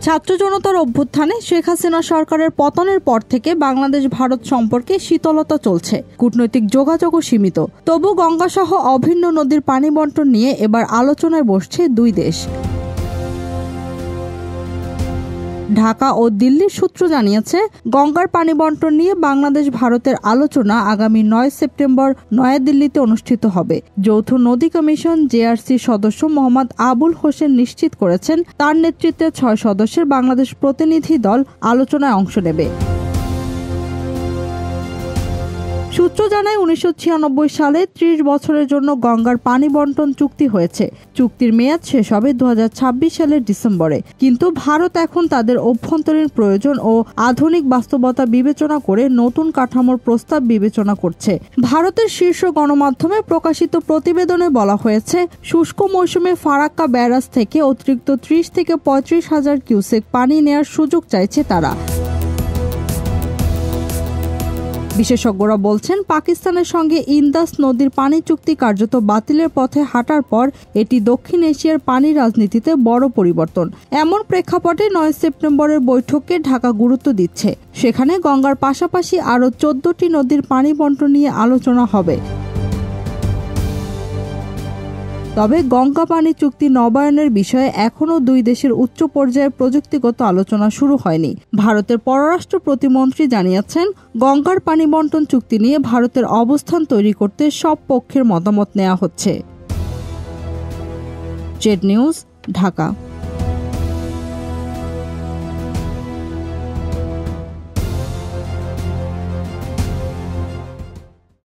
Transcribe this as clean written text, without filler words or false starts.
ছাত্র জনতার অভ্যুত্থানে শেখ হাসিনা সরকারের পতনের পর থেকে বাংলাদেশ ভারত সম্পর্কে শীতলতা চলছে, কূটনৈতিক যোগাযোগও সীমিত। তবু গঙ্গাসহ অভিন্ন নদীর পানি বণ্টন নিয়ে এবার আলোচনায় বসছে দুই দেশ। ঢাকা ও দিল্লির সূত্র জানিয়েছে, গঙ্গার পানি বণ্টন নিয়ে বাংলাদেশ ভারতের আলোচনা আগামী 9 সেপ্টেম্বর নয়াদিল্লিতে অনুষ্ঠিত হবে। যৌথ নদী কমিশন জেআরসির সদস্য মোহাম্মদ আবুল হোসেন নিশ্চিত করেছেন, তার নেতৃত্বে 6 সদস্যের বাংলাদেশ প্রতিনিধি দল আলোচনায় অংশ নেবে। সূত্র জানায় 1996 সালে 30 বছরের জন্য গঙ্গার পানি বণ্টন চুক্তি হয়েছে। চুক্তির মেয়াদ শেষ হবে 2026 সালের ডিসেম্বরে। কিন্তু ভারত এখন তাদের অভ্যন্তরীণ প্রয়োজন ও আধুনিক বাস্তবতা বিবেচনা করে নতুন কাঠামোর প্রস্তাব বিবেচনা করছে। ভারতের শীর্ষ গণমাধ্যমে প্রকাশিত প্রতিবেদনে বলা হয়েছে, শুষ্ক মৌসুমে ফারাক্কা ব্যারাজ থেকে অতিরিক্ত 30 থেকে 35 হাজার কিউসেক পানি নেয়ার সুযোগ চাইছে তারা। বিশেষজ্ঞরা বলছেন, পাকিস্তানের সঙ্গে ইন্দাস নদীর পানি চুক্তি কার্যত বাতিলের পথে হাঁটার পর এটি দক্ষিণ এশিয়ার পানি রাজনীতিতে বড় পরিবর্তন। এমন প্রেক্ষাপটে 9 সেপ্টেম্বরের বৈঠকে ঢাকা গুরুত্ব দিচ্ছে। সেখানে গঙ্গার পাশাপাশি আরও 14টি নদীর পানি বণ্টন নিয়ে আলোচনা হবে। তবে গঙ্গা পানি চুক্তি নবায়নের বিষয়ে এখনও দুই দেশের উচ্চ পর্যায়ের প্রযুক্তিগত আলোচনা শুরু হয়নি। ভারতের পররাষ্ট্র প্রতিমন্ত্রী জানিয়েছেন, গঙ্গার পানি বণ্টন চুক্তি নিয়ে ভারতের অবস্থান তৈরি করতে সব পক্ষের মতামত নেওয়া হচ্ছে। Z news, Dhaka.